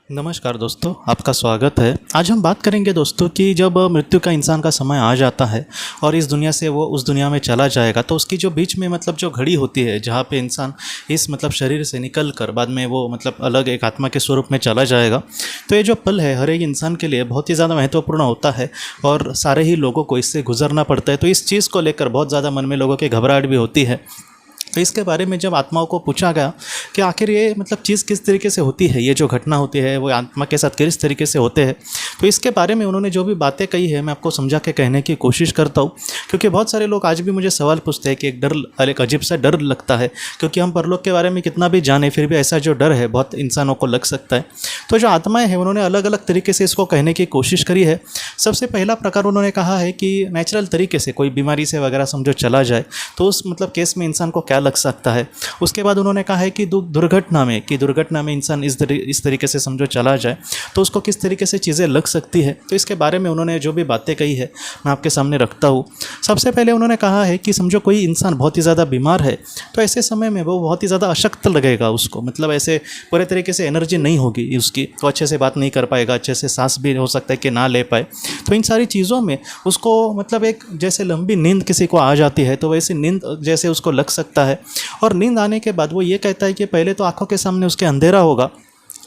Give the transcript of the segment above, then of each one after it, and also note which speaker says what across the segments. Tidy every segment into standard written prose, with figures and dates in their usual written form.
Speaker 1: नमस्कार दोस्तों, आपका स्वागत है। आज हम बात करेंगे दोस्तों कि जब मृत्यु का इंसान का समय आ जाता है और इस दुनिया से वो उस दुनिया में चला जाएगा, तो उसकी जो बीच में जो घड़ी होती है जहाँ पे इंसान इस शरीर से निकल कर बाद में वो अलग एक आत्मा के स्वरूप में चला जाएगा। तो ये जो पल है हर एक इंसान के लिए बहुत ही ज़्यादा महत्वपूर्ण होता है और सारे ही लोगों को इससे गुजरना पड़ता है। तो इस चीज़ को लेकर बहुत ज़्यादा मन में लोगों की घबराहट भी होती है। तो इसके बारे में जब आत्माओं को पूछा गया कि आखिर ये चीज़ किस तरीके से होती है, ये जो घटना होती है वो आत्मा के साथ किस तरीके से होते हैं, तो इसके बारे में उन्होंने जो भी बातें कही है मैं आपको समझा के कहने की कोशिश करता हूँ। क्योंकि बहुत सारे लोग आज भी मुझे सवाल पूछते हैं कि एक अजीब सा डर लगता है, क्योंकि हम परलोक के बारे में कितना भी जाने फिर भी ऐसा जो डर है बहुत इंसानों को लग सकता है। तो जो आत्माएँ हैं उन्होंने अलग अलग तरीके से इसको कहने की कोशिश करी है। सबसे पहला प्रकार उन्होंने कहा है कि नेचुरल तरीके से कोई बीमारी से वगैरह समझो चला जाए तो उस केस में इंसान को क्या लग सकता है। उसके बाद उन्होंने कहा है कि दुर्घटना में इंसान इस तरीके से समझो चला जाए तो उसको किस तरीके से चीज़ें लग सकती है। तो इसके बारे में उन्होंने जो भी बातें कही है मैं आपके सामने रखता हूँ। सबसे पहले उन्होंने कहा है कि समझो कोई इंसान बहुत ही ज़्यादा बीमार है तो ऐसे समय में वो बहुत ही ज़्यादा अशक्त लगेगा उसको, ऐसे पूरे तरीके से एनर्जी नहीं होगी उसकी, तो अच्छे से बात नहीं कर पाएगा, अच्छे से सांस भी हो सकता है कि ना ले पाए। तो इन सारी चीज़ों में उसको एक जैसे लंबी नींद किसी को आ जाती है तो वैसे नींद जैसे उसको लग सकता है। और नींद आने के बाद वो ये कहता है कि पहले तो आंखों के सामने उसके अंधेरा होगा,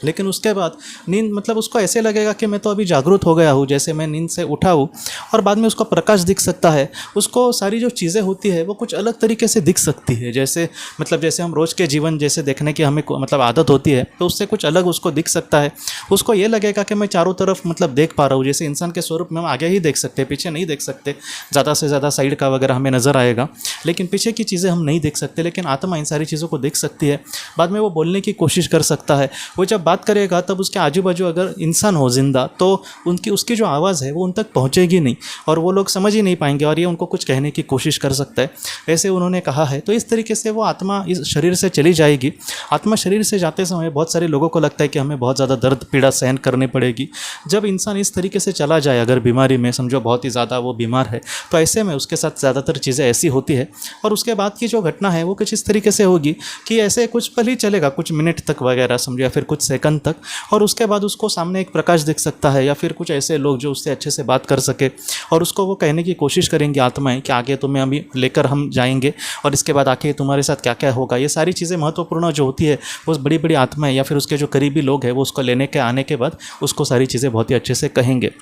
Speaker 1: लेकिन उसके बाद नींद उसको ऐसे लगेगा कि मैं तो अभी जागरूक हो गया हूँ, जैसे मैं नींद से उठा हूँ। और बाद में उसको प्रकाश दिख सकता है, उसको सारी जो चीज़ें होती है वो कुछ अलग तरीके से दिख सकती है। जैसे जैसे हम रोज़ के जीवन जैसे देखने की हमें आदत होती है तो उससे कुछ अलग उसको दिख सकता है। उसको ये लगेगा कि मैं चारों तरफ देख पा रहा हूँ, जैसे इंसान के स्वरूप में हम आगे ही देख सकते, पीछे नहीं देख सकते। ज़्यादा से ज़्यादा साइड का वगैरह हमें नज़र आएगा, लेकिन पीछे की चीज़ें हम नहीं देख सकते। लेकिन आत्मा इन सारी चीज़ों को देख सकती है। बाद में वो बोलने की कोशिश कर सकता है। वो जब बात करेगा तब उसके आजू बाजू अगर इंसान हो जिंदा तो उसकी जो आवाज़ है वो उन तक पहुंचेगी नहीं और वो लोग समझ ही नहीं पाएंगे और ये उनको कुछ कहने की कोशिश कर सकता है, ऐसे उन्होंने कहा है। तो इस तरीके से वो आत्मा इस शरीर से चली जाएगी। आत्मा शरीर से जाते समय बहुत सारे लोगों को लगता है कि हमें बहुत ज़्यादा दर्द पीड़ा सहन करनी पड़ेगी। जब इंसान इस तरीके से चला जाए, अगर बीमारी में समझो बहुत ही ज़्यादा वो बीमार है, तो ऐसे में उसके साथ ज़्यादातर चीज़ें ऐसी होती है। और उसके बाद की जो घटना है वो कुछ इस तरीके से होगी कि ऐसे कुछ पल ही चलेगा, कुछ मिनट तक वगैरह समझो, या फिर कुछ सेकंड तक, और उसके बाद उसको सामने एक प्रकाश दिख सकता है या फिर कुछ ऐसे लोग जो उससे अच्छे से बात कर सके और उसको वो कहने की कोशिश करेंगे आत्माएं कि आगे तुम्हें अभी लेकर हम जाएंगे और इसके बाद आके तुम्हारे साथ क्या क्या होगा। ये सारी चीज़ें महत्वपूर्ण जो होती है वो बड़ी बड़ी आत्माएं या फिर उसके जो करीबी लोग हैं वो उसको लेने के आने के बाद उसको सारी चीज़ें बहुत ही अच्छे से कहेंगे।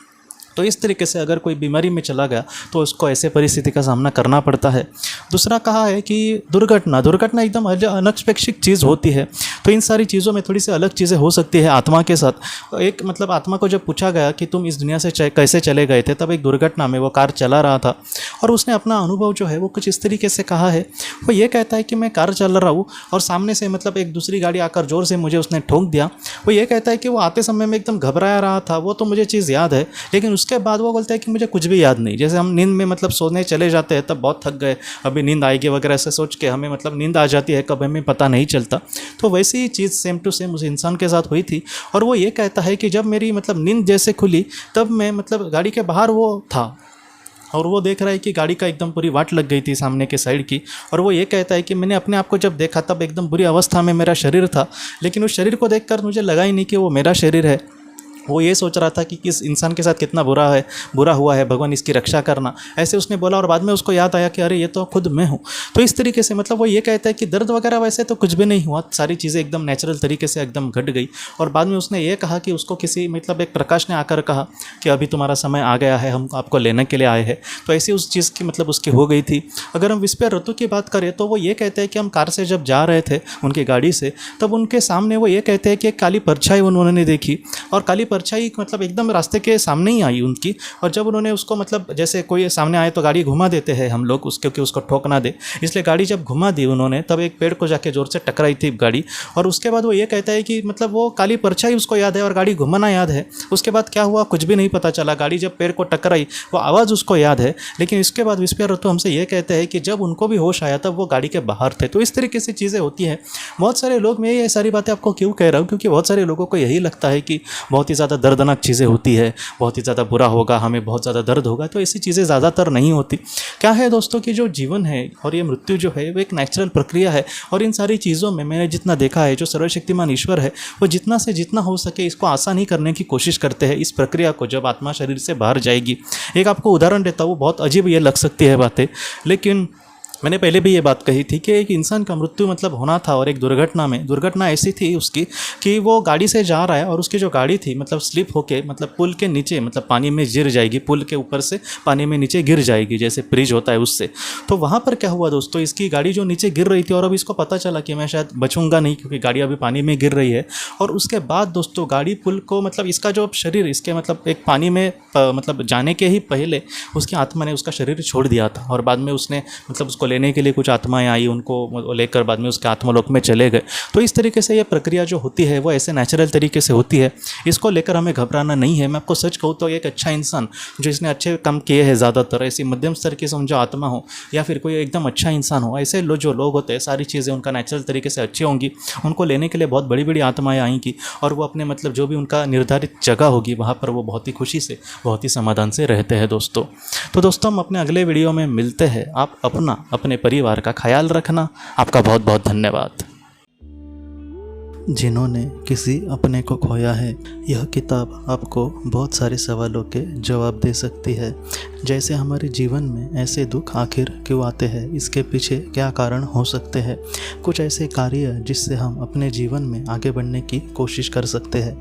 Speaker 1: तो इस तरीके से अगर कोई बीमारी में चला गया तो उसको ऐसे परिस्थिति का सामना करना पड़ता है। दूसरा कहा है कि दुर्घटना एकदम अनएक्सपेक्टेड चीज़ होती है। तो इन सारी चीज़ों में थोड़ी सी अलग चीज़ें हो सकती है आत्मा के साथ। एक आत्मा को जब पूछा गया कि तुम इस दुनिया से कैसे चले गए थे, तब एक दुर्घटना में वो कार चला रहा था और उसने अपना अनुभव जो है वो कुछ इस तरीके से कहा है। वो ये कहता है कि मैं कार चल रहा हूँ और सामने से एक दूसरी गाड़ी आकर ज़ोर से मुझे उसने ठोक दिया। वो ये कहता है कि वो आते समय में एकदम घबराया रहा था, वो तो मुझे चीज़ याद है, लेकिन उसके बाद वो बोलता है कि मुझे कुछ भी याद नहीं। जैसे हम नींद में सोने चले जाते हैं तब बहुत थक गए, अभी नींद आएगी वगैरह ऐसे सोच के हमें नींद आ जाती है, कब हमें पता नहीं चलता। तो वैसी ही चीज़ सेम टू सेम उस इंसान के साथ हुई थी। और वो ये कहता है कि जब मेरी नींद जैसे खुली तब मैं गाड़ी के बाहर वो था और वो देख रहा है कि गाड़ी का एकदम पूरी वाट लग गई थी सामने के साइड की। और वो ये कहता है कि मैंने अपने आप को जब देखा तब एकदम बुरी अवस्था में मेरा शरीर था, लेकिन उस शरीर को देखकर मुझे लगा ही नहीं कि वो मेरा शरीर है। वो ये सोच रहा था कि किस इंसान के साथ कितना बुरा हुआ है, भगवान इसकी रक्षा करना, ऐसे उसने बोला। और बाद में उसको याद आया कि अरे ये तो खुद मैं हूँ। तो इस तरीके से वो ये कहता है कि दर्द वगैरह वैसे तो कुछ भी नहीं हुआ, सारी चीज़ें एकदम नेचुरल तरीके से एकदम घट गई। और बाद में उसने ये कहा कि उसको किसी एक प्रकाश ने आकर कहा कि अभी तुम्हारा समय आ गया है, हम आपको लेने के लिए आए हैं। तो ऐसी उस चीज़ की उसकी हो गई थी। अगर हम विस्पर ऋतु की बात करें तो वो ये कहते हैं कि हम कार से जब जा रहे थे उनकी गाड़ी से, तब उनके सामने वो ये कहते हैं कि एक काली परछाई उन्होंने देखी और काली परछाई एकदम रास्ते के सामने ही आई उनकी। और जब उन्होंने उसको जैसे कोई सामने आए तो गाड़ी घुमा देते हैं हम लोग क्योंकि उसको ठोक ना दे, इसलिए गाड़ी जब घुमा दी उन्होंने तब एक पेड़ को जाके जोर से टकराई थी गाड़ी। और उसके बाद वो ये कहता है कि वो काली परछाई उसको याद है और गाड़ी घुमाना याद है। उसके बाद क्या हुआ कुछ भी नहीं पता चला, गाड़ी जब पेड़ को टकराई वो आवाज़ उसको याद है, लेकिन इसके बाद विस्पर ऋतु हमसे ये कहते हैं कि जब उनको भी होश आया तब वो गाड़ी के बाहर थे। तो इस तरीके से चीज़ें होती हैं। बहुत सारे लोग, मैं ये सारी बातें आपको क्यों कह रहा हूँ, क्योंकि बहुत सारे लोगों को यही लगता है कि बहुत ही ज़्यादा ज़्यादा दर्दनाक चीज़ें होती है, बहुत ही ज़्यादा बुरा होगा, हमें बहुत ज़्यादा दर्द होगा, तो ऐसी चीज़ें ज़्यादातर नहीं होती। क्या है दोस्तों कि जो जीवन है और ये मृत्यु जो है वो एक नेचुरल प्रक्रिया है, और इन सारी चीज़ों में मैंने जितना देखा है, जो सर्वशक्तिमान ईश्वर है वो जितना से जितना हो सके इसको आसान ही करने की कोशिश करते हैं, इस प्रक्रिया को, जब आत्मा शरीर से बाहर जाएगी। एक आपको उदाहरण देता हूँ, बहुत अजीब ये लग सकती है बातें, लेकिन मैंने पहले भी ये बात कही थी कि एक इंसान का मृत्यु मतलब होना था, और एक दुर्घटना ऐसी थी उसकी कि वो गाड़ी से जा रहा है और उसकी जो गाड़ी थी मतलब स्लिप होके मतलब पुल के नीचे मतलब पानी में गिर जाएगी, पुल के ऊपर से पानी में नीचे गिर जाएगी, जैसे ब्रिज होता है उससे। तो वहाँ पर क्या हुआ दोस्तों, इसकी गाड़ी जो नीचे गिर रही थी और अब इसको पता चला कि मैं शायद बचूंगा नहीं क्योंकि गाड़ी अभी पानी में गिर रही है। और उसके बाद दोस्तों गाड़ी पुल को मतलब इसका जो शरीर इसके मतलब एक पानी में मतलब जाने के ही पहले उसकी आत्मा ने उसका शरीर छोड़ दिया था, और बाद में उसने मतलब उसको लेने के लिए कुछ आत्माएं आई, उनको लेकर बाद में उसके आत्मलोक में चले गए। तो इस तरीके से ये प्रक्रिया जो होती है वो ऐसे नेचुरल तरीके से होती है, इसको लेकर हमें घबराना नहीं है। मैं आपको सच कहूँ तो एक अच्छा इंसान जो इसने अच्छे काम किए हैं, ज़्यादातर ऐसी मध्यम स्तर की समझो आत्मा हो या फिर कोई एकदम अच्छा इंसान हो, ऐसे जो लोग होते हैं सारी चीज़ें उनका नेचुरल तरीके से अच्छी होंगी, उनको लेने के लिए बहुत बड़ी बड़ी आत्माएँ आएंगी, और वो अपने मतलब जो भी उनका निर्धारित जगह होगी वहाँ पर वो बहुत ही खुशी से, बहुत ही समाधान से रहते हैं दोस्तों। तो दोस्तों हम अपने अगले वीडियो में मिलते हैं। आप अपने परिवार का ख्याल रखना। आपका बहुत बहुत धन्यवाद। जिन्होंने किसी अपने को खोया है, यह किताब आपको बहुत सारे सवालों के जवाब दे सकती है, जैसे हमारे जीवन में ऐसे दुख आखिर क्यों आते हैं, इसके पीछे क्या कारण हो सकते हैं, कुछ ऐसे कार्य जिससे हम अपने जीवन में आगे बढ़ने की कोशिश कर सकते हैं,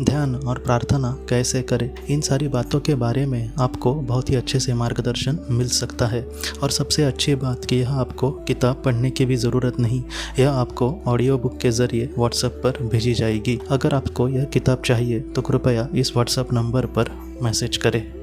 Speaker 1: ध्यान और प्रार्थना कैसे करें, इन सारी बातों के बारे में आपको बहुत ही अच्छे से मार्गदर्शन मिल सकता है। और सबसे अच्छी बात कि यह आपको किताब पढ़ने की भी ज़रूरत नहीं, यह आपको ऑडियो बुक के ज़रिए व्हाट्सएप पर भेजी जाएगी। अगर आपको यह किताब चाहिए तो कृपया इस व्हाट्सएप नंबर पर मैसेज करें।